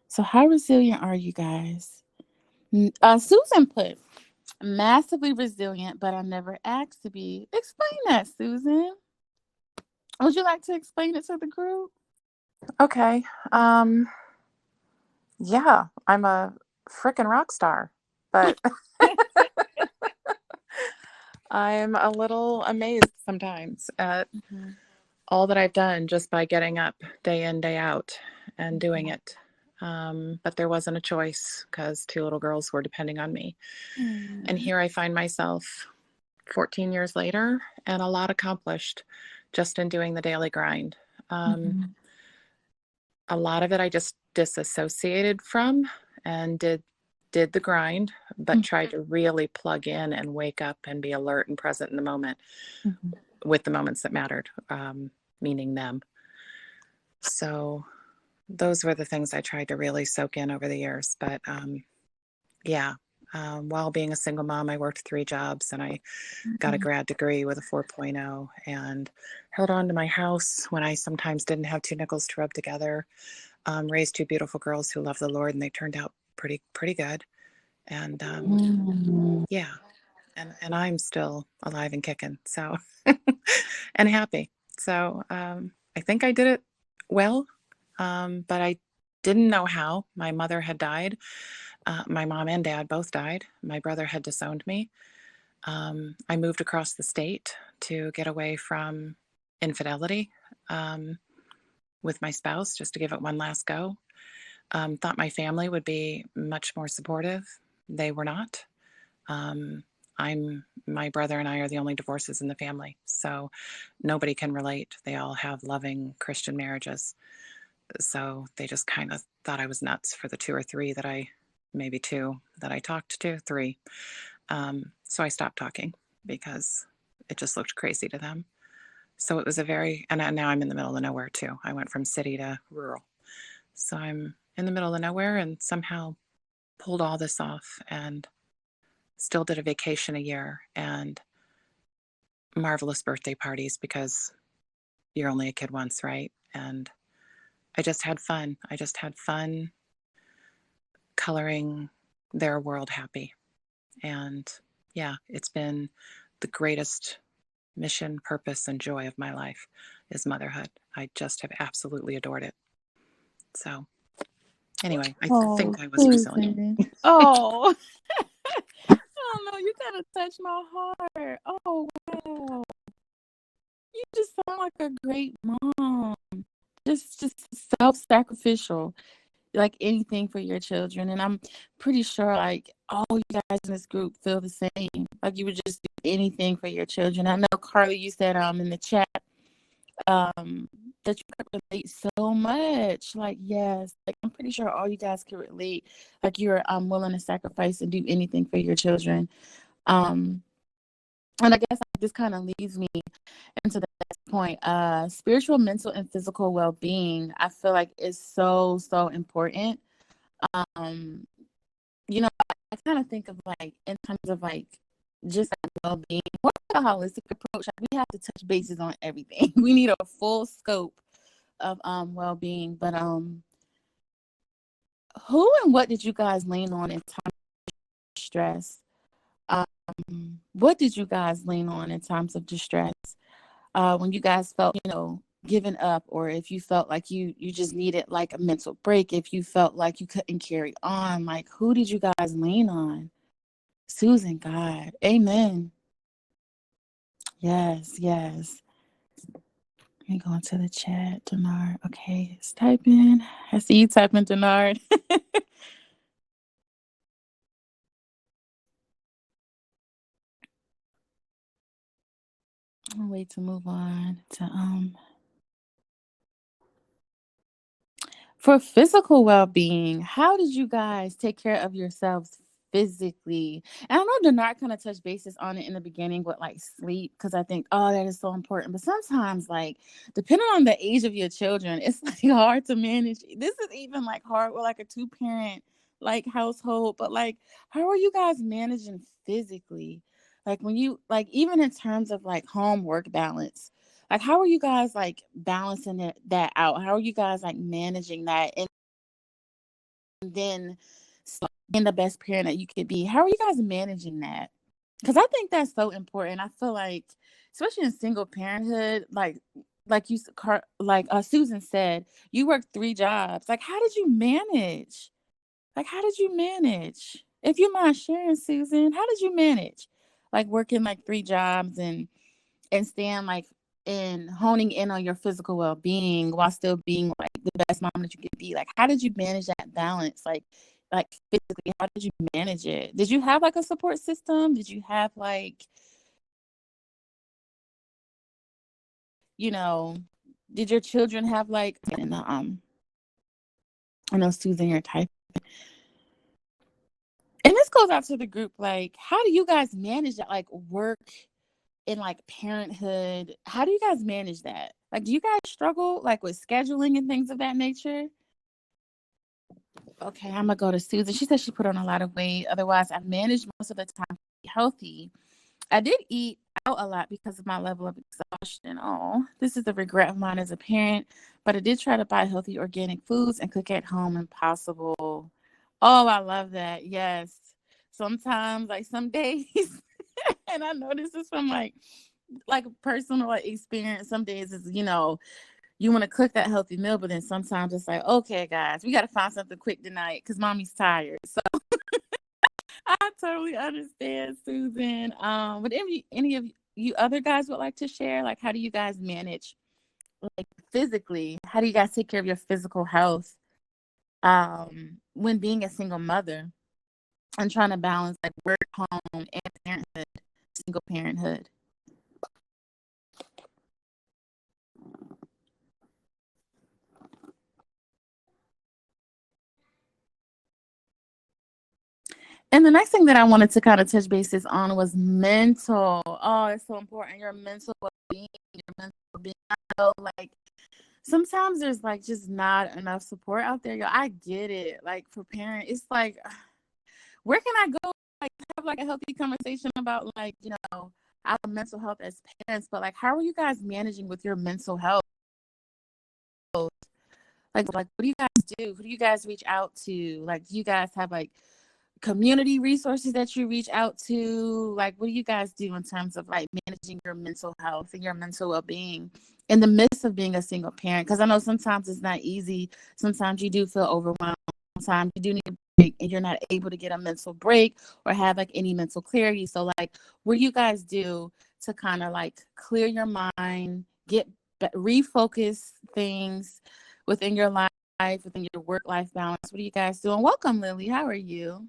S2: So how resilient are you guys? Susan put, massively resilient, but I never asked to be. Explain that, Susan. Would you like to explain it to the group?
S6: Okay. Yeah, I'm a freaking rock star, but I'm a little amazed sometimes at all that I've done just by getting up day in, day out and doing it. But there wasn't a choice because 2 little girls were depending on me. And here I find myself 14 years later and a lot accomplished just in doing the daily grind. A lot of it I just disassociated from and did the grind, but tried to really plug in and wake up and be alert and present in the moment with the moments that mattered, meaning them. So those were the things I tried to really soak in over the years. But while being a single mom, I worked 3 jobs and I got a grad degree with a 4.0 and held on to my house when I sometimes didn't have 2 nickels to rub together. Raised 2 beautiful girls who love the Lord, and they turned out pretty good. And and I'm still alive and kicking, so and happy. So I think I did it well, but I didn't know how. My mother had died. My mom and dad both died. My brother had disowned me. I moved across the state to get away from infidelity with my spouse, just to give it one last go. Thought my family would be much more supportive. They were not. My brother and I are the only divorces in the family, so nobody can relate. They all have loving Christian marriages. So they just kind of thought I was nuts for the 2 or 3 that maybe 2 that I talked to, 3. So I stopped talking because it just looked crazy to them. So it was and now I'm in the middle of nowhere too. I went from city to rural. So I'm in the middle of nowhere and somehow pulled all this off and still did a vacation a year and marvelous birthday parties because you're only a kid once, right? And I just had fun. coloring their world happy. And yeah, it's been the greatest mission, purpose, and joy of my life is motherhood. I just have absolutely adored it. So anyway, I think I was resilient.
S2: Susan. Oh, oh no, you gotta touch my heart. Oh wow, you just sound like a great mom. Just self-sacrificial, like anything for your children. And I'm pretty sure like all you guys in this group feel the same. Like you would just do anything for your children. I know Carly, you said in the chat that you could relate so much. Like yes, like I'm pretty sure all you guys can relate. Like you're willing to sacrifice and do anything for your children. Um and I guess this kind of leads me into the next point. Spiritual, mental, and physical well-being, I feel like is so important. Um, I kind of think of like in terms of like just like well-being, more like a holistic approach. Like we have to touch bases on everything. We need a full scope of well-being. But who and what did you guys lean on in times of stress? What did you guys lean on in times of distress? When you guys felt, given up, or if you felt like you just needed like a mental break, if you felt like you couldn't carry on, like who did you guys lean on? Susan, God, amen. Yes. Let me go into the chat, Denard. Okay, it's typing. I see you typing, Denard. I'll wait to move on to for physical well-being. How did you guys take care of yourselves physically? And I know Denard kind of touched bases on it in the beginning with like sleep, because I think, oh, that is so important. But sometimes, like, depending on the age of your children, it's like hard to manage. This is even like hard with like a 2-parent like household. But like, how are you guys managing physically? Like when you like even in terms of like home work balance, like how are you guys like balancing that out? How are you guys like managing that and then being the best parent that you could be? How are you guys managing that? Because I think that's so important. I feel like, especially in single parenthood, like you Susan said, you worked 3 jobs. Like how did you manage? Like how did you manage? If you mind sharing, Susan, how did you manage? Like working like 3 jobs and staying like and honing in on your physical well-being while still being like the best mom that you could be. Like how did you manage that balance? Like physically, how did you manage it? Did you have like a support system? Did you have like, did your children have like in the I know Susan, you're typing. And this goes out to the group, like how do you guys manage that, like work in like parenthood? How do you guys manage that? Like do you guys struggle like with scheduling and things of that nature? Okay, I'm gonna go to Susan. She said she put on a lot of weight. Otherwise, I managed most of the time to be healthy. I did eat out a lot because of my level of exhaustion. Oh, this is a regret of mine as a parent, but I did try to buy healthy organic foods and cook at home when possible. Oh, I love that. Yes. Sometimes, like some days, and I know this is from like personal like experience. Some days is, you want to cook that healthy meal, but then sometimes it's like, okay, guys, we got to find something quick tonight because mommy's tired. So I totally understand, Susan. But any of you other guys would like to share, like, how do you guys manage, like, physically? How do you guys take care of your physical health, when being a single mother and trying to balance like work, home, and parenthood, single parenthood? And the next thing that I wanted to kind of touch bases on was mental. Oh, it's so important. Your mental well-being, your mental being. I know, like, sometimes there's like just not enough support out there. Yo, I get it. Like for parents, it's like, where can I go? Like have like a healthy conversation about like, our mental health as parents. But like, how are you guys managing with your mental health? Like what do you guys do? Who do you guys reach out to? Like, do you guys have like community resources that you reach out to? Like, what do you guys do in terms of like managing your mental health and your mental well-being in the midst of being a single parent? Because I know sometimes it's not easy. Sometimes you do feel overwhelmed. Sometimes you do need a break and you're not able to get a mental break or have like any mental clarity. So like, what do you guys do to kind of like clear your mind, refocus things within your life, within your work-life balance? What are you guys doing? Welcome, Lily. How are you?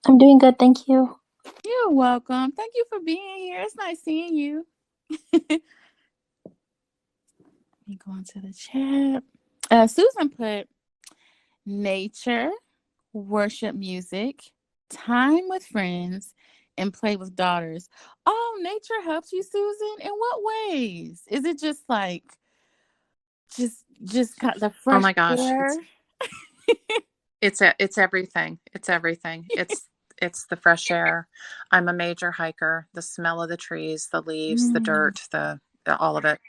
S7: I'm doing good, thank you.
S2: You're welcome. Thank you for being here. It's nice seeing you. Let me go into the chat. Susan put nature, worship music, time with friends, and play with daughters. Oh, nature helps you, Susan? In what ways? Is it just like just kind of the
S6: Oh
S2: fresh
S6: my gosh,
S2: air?
S6: it's everything. It's everything. It's the fresh air. I'm a major hiker. The smell of the trees, the leaves, the dirt, the all of it.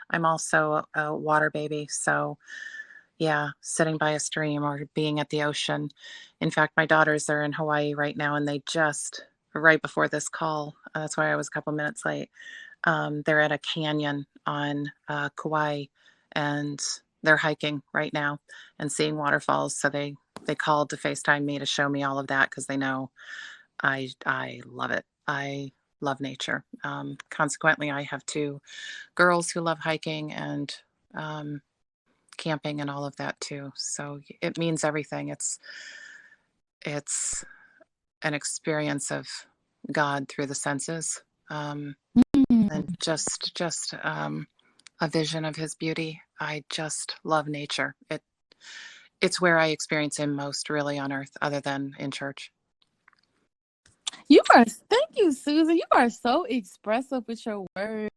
S6: I'm also a water baby, so yeah, sitting by a stream or being at the ocean. In fact, my daughters are in Hawaii right now, and they just right before this call. That's why I was a couple minutes late. They're at a canyon on Kauai, and they're hiking right now and seeing waterfalls. So they called to FaceTime me to show me all of that because they know I love it. I love nature. Consequently, I have two girls who love hiking and camping and all of that too. So it means everything. It's an experience of God through the senses. And just a vision of his beauty. I just love nature. It's where I experience him most really on earth, other than in church.
S2: Thank you, Susan. You are so expressive with your words.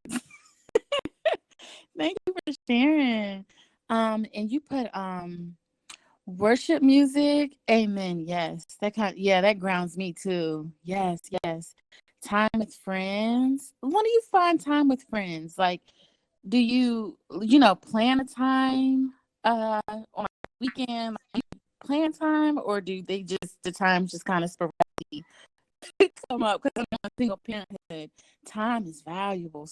S2: Thank you for sharing. And you put worship music. Amen. Yes. That grounds me too. Yes, yes. Time with friends. When do you find time with friends? Like, do you plan a time on a weekend? Like, you plan time, or do they just the times just kind of sporadically come up? Because I'm a single parenthood. Time is valuable.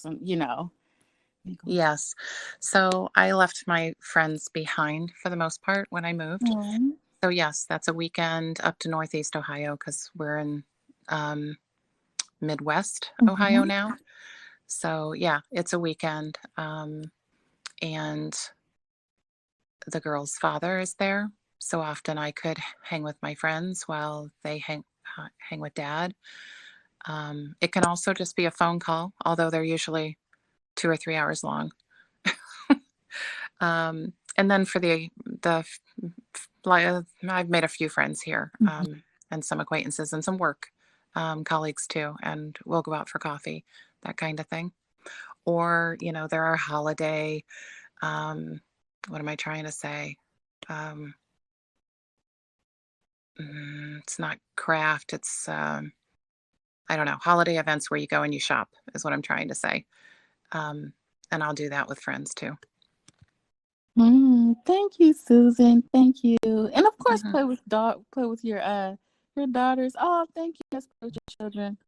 S6: Yes. So I left my friends behind for the most part when I moved.
S2: Aww.
S6: So yes, that's a weekend up to Northeast Ohio because we're in Midwest Ohio now. So yeah, it's a weekend. And the girl's father is there. So often I could hang with my friends while they hang with dad. It can also just be a phone call, although they're usually 2 or 3 hours long. And then for I've made a few friends here, and some acquaintances and some work colleagues too, and we'll go out for coffee, that kind of thing. Or, there are holiday, what am I trying to say? It's not craft, it's, I don't know, holiday events where you go and you shop is what I'm trying to say. And I'll do that with friends too.
S2: Thank you, Susan. Thank you. And of course, play with your daughters. Oh, thank you. Yes, play with your children.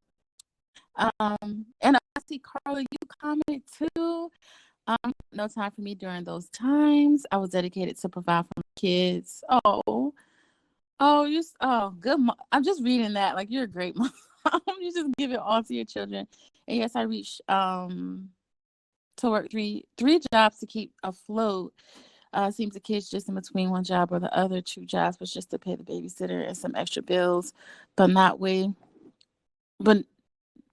S2: And I see Carla, you commented too. No time for me during those times. I was dedicated to provide for my kids. Good. I'm just reading that. Like, you're a great mom. You just give it all to your children. And yes, I reached to work three jobs to keep afloat. Seems the kids just in between one job or the other. 2 jobs was just to pay the babysitter and some extra bills, but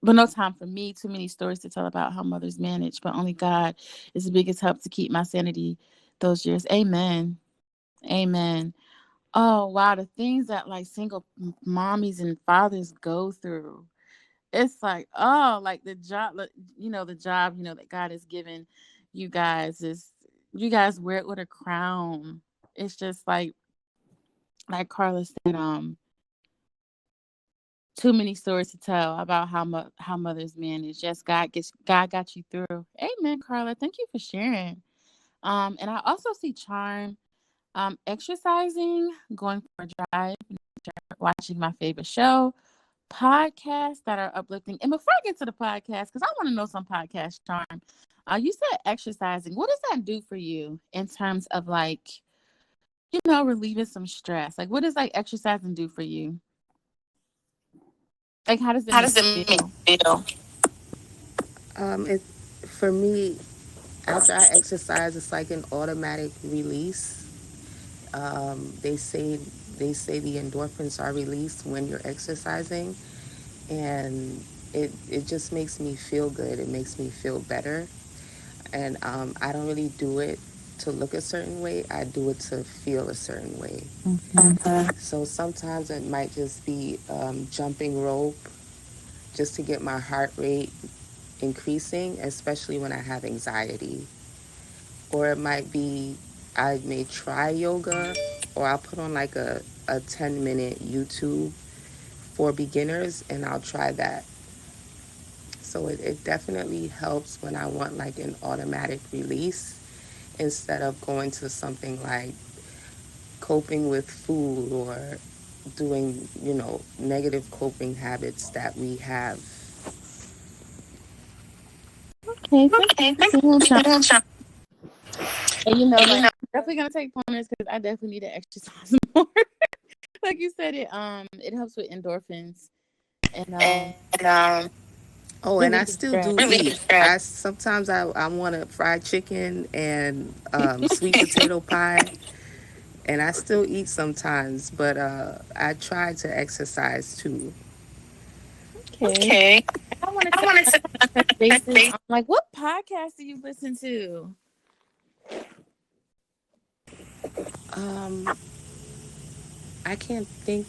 S2: no time for me. Too many stories to tell about how mothers manage, but only God is the biggest help to keep my sanity those years. Amen. Amen. Oh wow, the things that like single mommies and fathers go through. It's like, like the job, that God has given you guys you guys wear it with a crown. It's just like Carla said, too many stories to tell about how mothers manage. Yes, God got you through. Amen, Carla. Thank you for sharing. And I also see charm, exercising, going for a drive, watching my favorite show, podcasts that are uplifting. And before I get to the podcast, because I want to know some podcast charm, you said exercising. What does that do for you in terms of like, relieving some stress? Like, what does like exercising do for you? Like, how does it
S3: How
S2: make
S3: does it
S2: you
S3: make
S2: feel?
S3: you feel? It for me, after I exercise, it's like an automatic release. They say the endorphins are released when you're exercising, and it just makes me feel good. It makes me feel better, and I don't really do it to look a certain way. I do it to feel a certain way. So sometimes it might just be jumping rope, just to get my heart rate increasing, especially when I have anxiety. Or it might be I may try yoga, or I'll put on like a 10-minute YouTube for beginners, and I'll try that. So it definitely helps when I want like an automatic release instead of going to something like coping with food or doing, negative coping habits that we have.
S2: Okay, thank
S3: Okay,
S2: you for
S3: thank
S2: sharing, Sean.
S3: you.
S2: And
S3: And
S2: like, I'm definitely gonna take pointers because I definitely need to exercise more. Like you said, it helps with endorphins and
S3: and oh, and I
S2: relieving
S3: still
S2: stress.
S3: do eat. Sometimes I want a fried chicken and sweet potato pie, and I still eat sometimes. But I try to exercise too.
S2: Okay.
S3: Okay.
S2: I wanted
S3: I
S2: to
S3: wanted to
S2: touch bases
S3: say,
S2: on like what podcast do you listen to?
S3: um, I can't think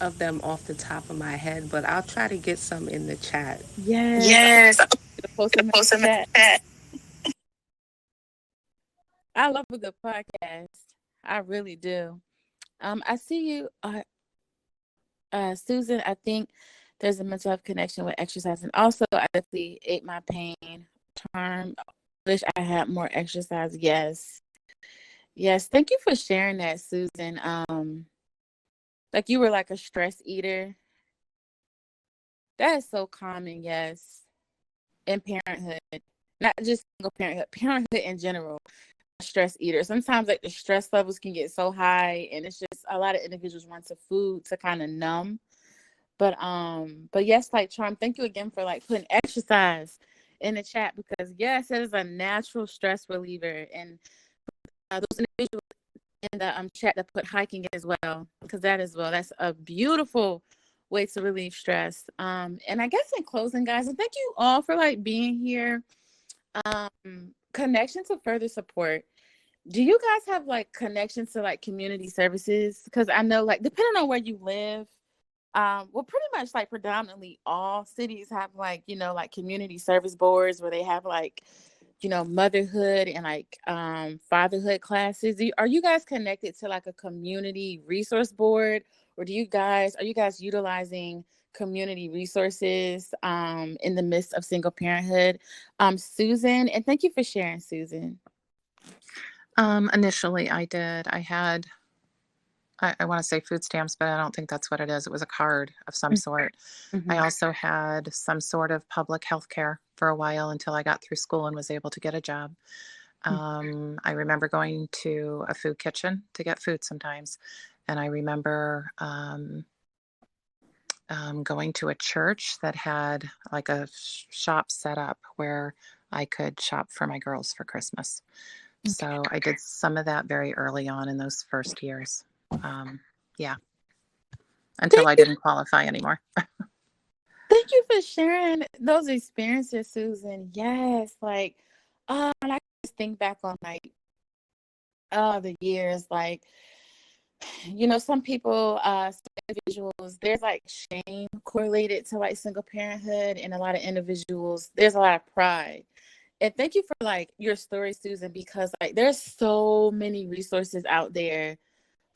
S3: of them off the top of my head, but I'll try to get some in the chat.
S2: Yes, I'm
S3: Yes, I'm
S2: gonna post them in
S3: post them
S2: the
S3: in
S2: chat.
S3: the chat.
S2: I love a good podcast. I really do. I see you, Susan. I think there's a mental health connection with exercise, and also I definitely ate my pain. Charm. Wish I had more exercise. Yes, yes. Thank you for sharing that, Susan. Like you were like a stress eater. That is so common. Yes, in parenthood, not just single parenthood, parenthood in general. Stress eater. Sometimes like the stress levels can get so high, and it's just a lot of individuals run to food to kind of numb. But yes, like Charm, thank you again for like putting exercise in the chat because yes, it is a natural stress reliever, and those individuals in the chat that put hiking as well because that's a beautiful way to relieve stress. And I guess in closing, guys, and thank you all for like being here. Connection to further support. Do you guys have like connections to like community services? Because I know like depending on where you live, well, pretty much like predominantly all cities have like, like community service boards where they have like, motherhood and like fatherhood classes. Are you guys connected to like a community resource board, or are you guys utilizing community resources in the midst of single parenthood? Susan, and thank you for sharing, Susan.
S6: Initially, I did. I had, I want to say food stamps, but I don't think that's what it is. It was a card of some sort.
S2: Mm-hmm.
S6: I also had some sort of public health care for a while until I got through school and was able to get a job. I remember going to a food kitchen to get food sometimes. And I remember going to a church that had like a shop set up where I could shop for my girls for Christmas. So I did some of that very early on in those first years. Yeah, until I didn't qualify anymore.
S2: Thank you for sharing those experiences, Susan. Yes, like, and I just think back on like, the years, like, some people, some individuals, there's like shame correlated to like single parenthood, and a lot of individuals, there's a lot of pride. And thank you for like your story, Susan, because like there's so many resources out there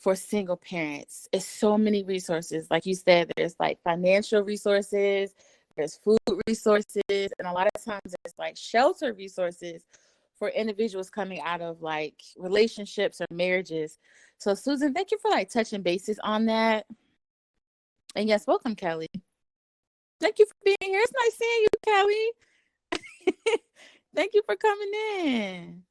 S2: for single parents. It's so many resources. Like you said, there's like financial resources, there's food resources, and a lot of times there's like shelter resources for individuals coming out of like relationships or marriages. So Susan, thank you for like touching bases on that. And yes, welcome, Kelly. Thank you for being here. It's nice seeing you, Kelly. Thank you for coming in.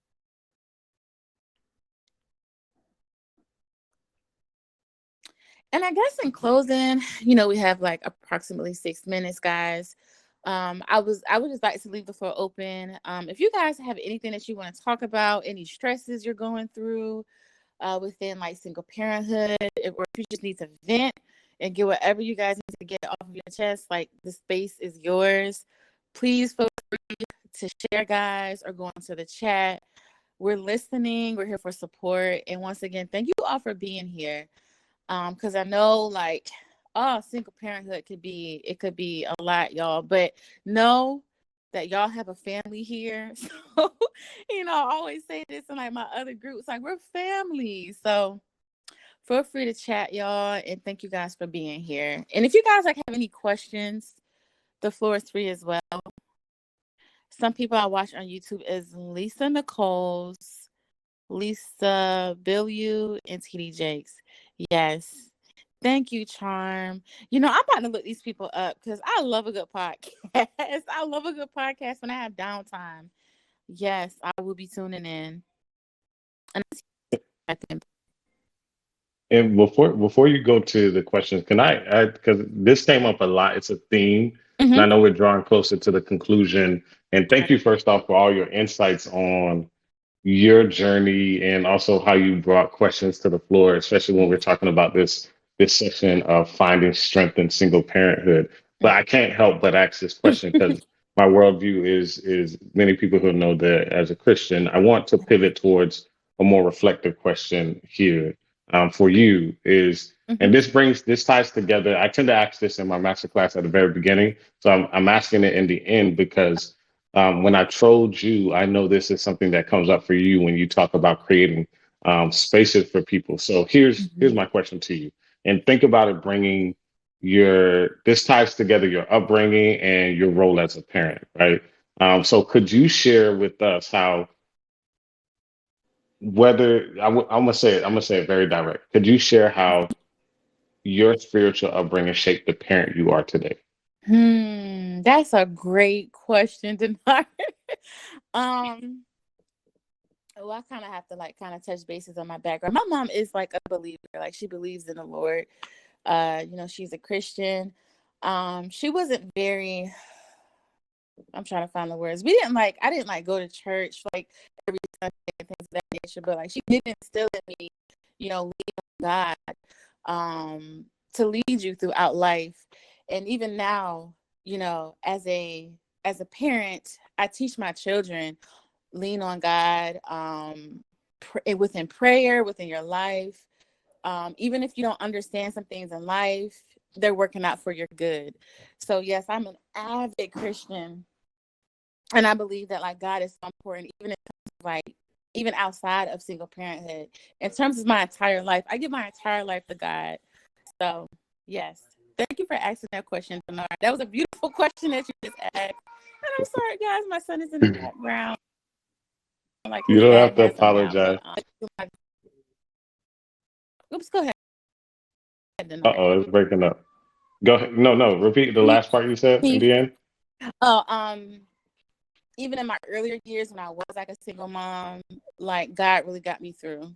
S2: And I guess in closing, we have like approximately 6 minutes, guys. I would just like to leave the floor open. If you guys have anything that you want to talk about, any stresses you're going through within like single parenthood, or if you just need to vent and get whatever you guys need to get off of your chest, like the space is yours. Please feel free to share, guys, or go into the chat. We're listening. We're here for support. And once again, thank you all for being here. Because I know like, single parenthood could be a lot, y'all, but know that y'all have a family here. So, I always say this in like my other groups, like we're family. So feel free to chat, y'all, and thank you guys for being here. And if you guys like have any questions, the floor is free as well. Some people I watch on YouTube is Lisa Nicole's, Lisa Billu, and TD Jakes. Yes. Thank you, Charm. I'm about to look these people up because I love a good podcast. I love a good podcast when I have downtime. Yes, I will be tuning in.
S1: And before you go to the questions, can I because this came up a lot, it's a theme, and I know we're drawing closer to the conclusion. And thank you first off for all your insights on your journey and also how you brought questions to the floor, especially when we're talking about this section of finding strength in single parenthood. But I can't help but ask this question because my worldview is many people who know that as a Christian, I want to pivot towards a more reflective question here for you is, and this ties together. I tend to ask this in my masterclass at the very beginning, so I'm asking it in the end because when I trolled you, I know this is something that comes up for you when you talk about creating spaces for people. So here's my question to you, and think about it bringing this ties together your upbringing and your role as a parent, right? So could you share with us how I'm gonna say it very direct. Could you share how your spiritual upbringing shaped the parent you are today?
S2: That's a great question, Denard. Well, I kind of have to like kind of touch bases on my background. My mom is like a believer, like she believes in the Lord. She's a Christian. She wasn't very, I'm trying to find the words. I didn't like go to church like every Sunday and things of that nature, but like she did instill in me, lead on God, to lead you throughout life. And even now, as a parent, I teach my children, lean on God, within prayer, within your life. Even if you don't understand some things in life, they're working out for your good. So yes, I'm an avid Christian. And I believe that like God is so important, even in terms of like, even outside of single parenthood. In terms of my entire life, I give my entire life to God. So yes, thank you for asking that question, Denard. That was a beautiful question that you just asked. And I'm sorry, guys, my son is in the background. Like
S1: You
S2: his
S1: don't
S2: dad
S1: have to
S2: has him now.
S1: apologize.
S2: But, oops, go ahead, Denard.
S1: Uh-oh, it's breaking up. Go ahead. No, repeat the last part you said in the end.
S2: Oh, even in my earlier years when I was like a single mom, like God really got me through.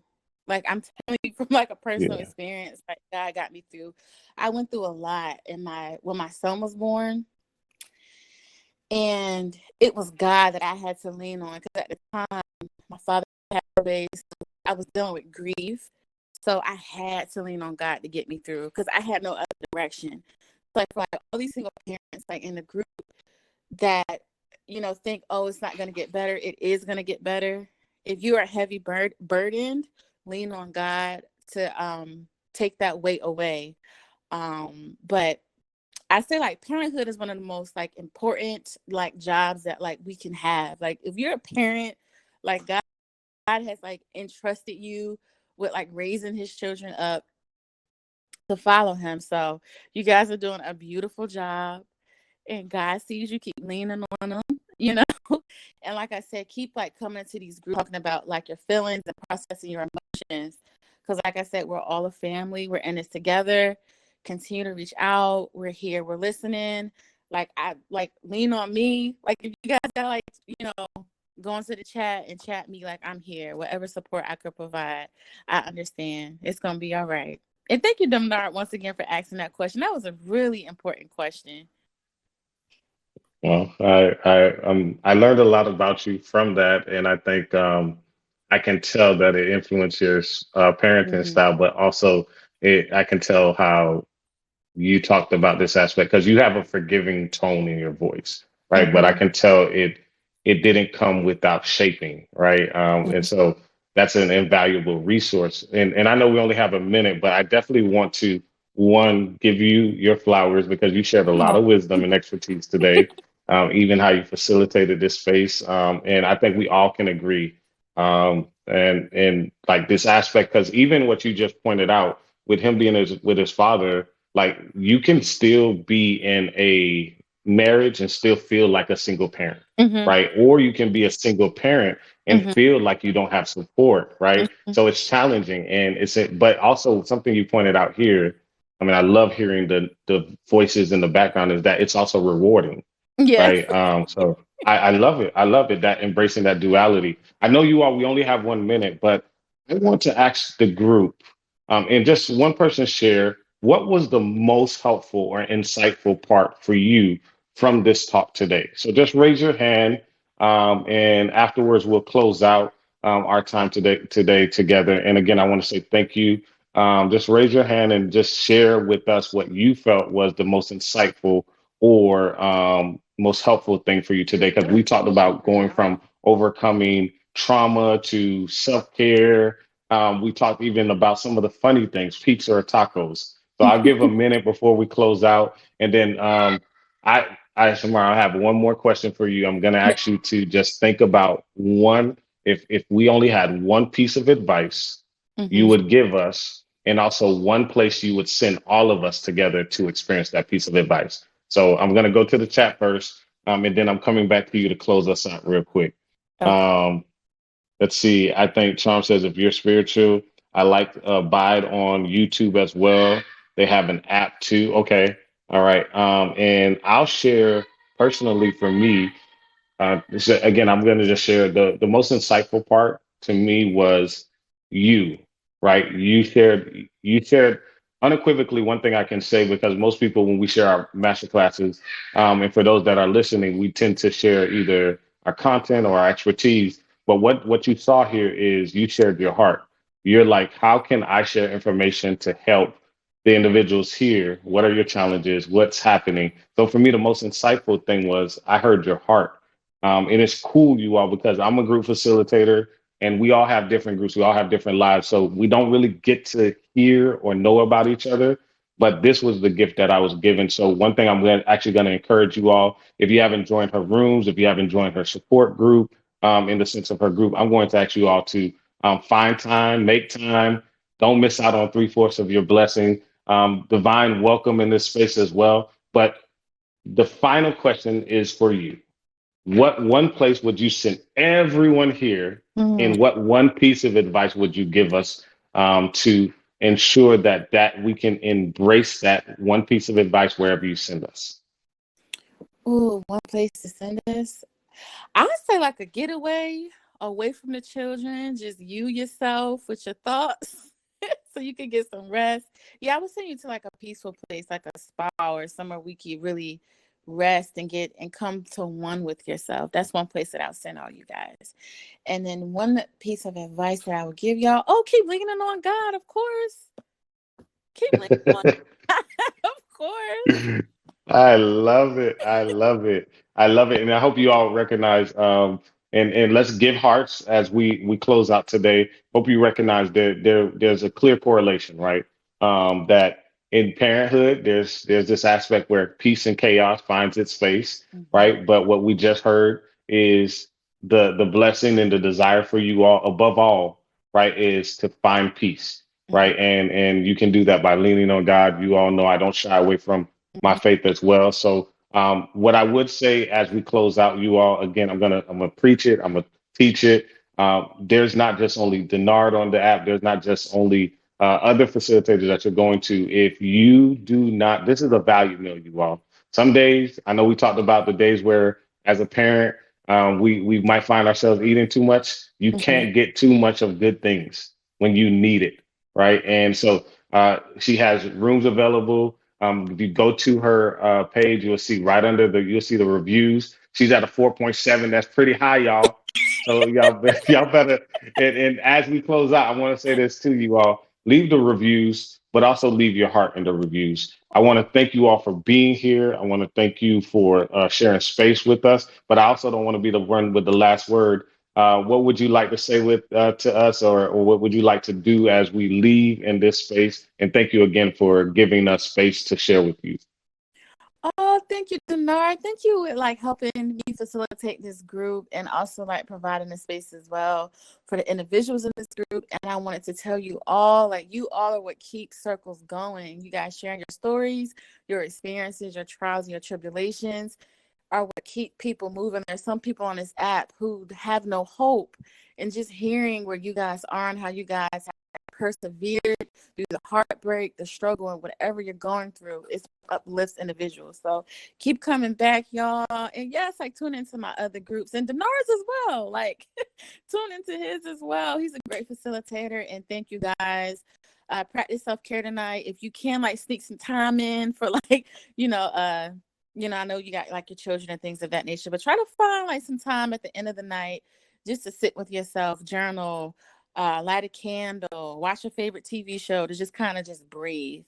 S2: Like I'm telling you from like a personal experience, like God got me through. I went through a lot when my son was born. And it was God that I had to lean on because at the time my father passed away, so I was dealing with grief. So I had to lean on God to get me through because I had no other direction. So like all these single parents like in the group that think, oh, it's not going to get better. It is going to get better. If you are heavy burdened, lean on God to take that weight away. But I say like parenthood is one of the most like important like jobs that like we can have. Like if you're a parent, like God has like entrusted you with like raising his children up to follow him. So you guys are doing a beautiful job, and God sees you. Keep leaning on them, you know. And like I said, keep like coming into these groups talking about like your feelings and processing your emotions, because like I said, we're all a family. We're in this together. Continue to reach out. We're here. We're listening. Like I like lean on me. Like if you guys got like, you know, go into the chat and chat me, like I'm here. Whatever support I could provide, I understand. It's gonna be all right. And thank you, Demnard, once again for asking that question. That was a really important question.
S1: Well, I learned a lot about you from that, and I think I can tell that it influenced your parenting
S2: Mm-hmm.
S1: style, but also I can tell how you talked about this aspect because you have a forgiving tone in your voice, right? But I
S2: Mm-hmm.
S1: can tell it didn't come without shaping, right? And so that's an invaluable resource. And I know we only have a minute, but I definitely want to one give you your flowers because you shared a lot
S2: Oh,
S1: of wisdom and expertise today. Even how you facilitated this space, and I think we all can agree, and like this aspect because even what you just pointed out with him being with his father, like you can still be in a marriage and still feel like a single parent,
S2: mm-hmm.
S1: right? Or you can be a single parent and
S2: Mm-hmm.
S1: feel like you don't have support, right?
S2: Mm-hmm.
S1: So it's challenging, and but also something you pointed out here. I mean, I love hearing the voices in the background is that it's also rewarding,
S2: Yes.
S1: right? So I love it. I love it that embracing that duality. I know you all, we only have 1 minute, but I want to ask the group, and just one person share what was the most helpful or insightful part for you from this talk today. So just raise your hand, and afterwards we'll close out our time today together. And again, I want to say thank you. Just raise your hand and just share with us what you felt was the most insightful or most helpful thing for you today? Because we talked about going from overcoming trauma to self-care. We talked even about some of the funny things, pizza or tacos. So I'll give a minute before we close out, and then Shammara, I have one more question for you. I'm going to ask you to just think about one. If we only had one piece of advice you
S2: Mm-hmm.
S1: would give us, and also one place you would send all of us together to experience that piece of advice. So I'm going to go to the chat first, and then I'm coming back to you to close us out real quick.
S2: Okay.
S1: Um, let's see. I think Charm says if you're spiritual, I like Abide on YouTube as well. They have an app too. Okay. All right. And I'll share personally for me. So again, I'm going to just share the most insightful part to me was you, right? You shared unequivocally one thing I can say because most people when we share our master classes, and for those that are listening, we tend to share either our content or our expertise. But what you saw here is you shared your heart. You're like, how can I share information to help the individuals here? What are your challenges? What's happening? So for me, the most insightful thing was I heard your heart, and it's cool, you all, because I'm a group facilitator and we all have different groups. We all have different lives. So we don't really get to hear or know about each other. But this was the gift that I was given. So one thing actually going to encourage you all, if you haven't joined her rooms, if you haven't joined her support group, in the sense of her group, I'm going to ask you all to find time, make time. Don't miss out on three-fourths of your blessing. Divine welcome in this space as well. But the final question is for you. What one place would you send everyone here,
S2: Mm-hmm.
S1: and what one piece of advice would you give us to ensure that we can embrace that one piece of advice wherever you send us?
S2: Ooh, one place to send us. I would say like a getaway away from the children, just you yourself with your thoughts, so you can get some rest. Yeah, I would send you to like a peaceful place, like a spa or somewhere we could really rest and get and come to one with yourself. That's one place that I'll send all you guys. And then one piece of advice that I would give y'all: oh, keep leaning on God, of course. Keep leaning on God, of course.
S1: I love it. I love it. I love it. And I hope you all recognize, and let's give hearts as we close out today. Hope you recognize that there's a clear correlation, right? That in parenthood, there's this aspect where peace and chaos finds its space,
S2: Mm-hmm.
S1: right? But what we just heard is the blessing and the desire for you all above all, right, is to find peace, right? And you can do that by leaning on God. You all know I don't shy away from my faith as well. So what I would say as we close out, you all, again, I'm gonna preach it, I'm gonna teach it. There's not just only Denard on the app, there's not just only other facilitators that you're going to. If you do not, this is a value meal, you all. Some days, I know we talked about the days where as a parent, we might find ourselves eating too much. You can't get too much of good things when you need it, right? And so she has rooms available. If you go to her page, you'll see right under you'll see the reviews. She's at a 4.7. That's pretty high, y'all. So y'all better. And as we close out, I want to say this to you all: leave the reviews, but also leave your heart in the reviews. I want to thank you all for being here. I want to thank you for sharing space with us. But I also don't want to be the one with the last word. What would you like to say to us, or what would you like to do as we leave in this space? And thank you again for giving us space to share with you.
S2: Oh, thank you, Denard. Thank you with like helping me facilitate this group and also like providing the space as well for the individuals in this group. And I wanted to tell you all, like you all are what keeps circles going. You guys sharing your stories, your experiences, your trials, and your tribulations are what keep people moving. There's some people on this app who have no hope, and just hearing where you guys are and how you guys have persevered through the heartbreak, the struggle, and whatever you're going through, it uplifts individuals. So keep coming back, y'all. And yes, like tune into my other groups and Denard's as well. Like tune into his as well. He's a great facilitator. And thank you guys. Practice self-care tonight. If you can, like sneak some time in for like, I know you got like your children and things of that nature, but try to find like some time at the end of the night just to sit with yourself, journal, light a candle, watch your favorite TV show to just kind of just breathe.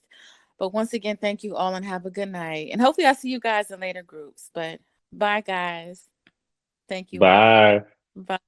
S2: But once again, thank you all and have a good night. And hopefully I'll see you guys in later groups. But bye, guys. Thank you all.
S1: Bye.
S2: Bye.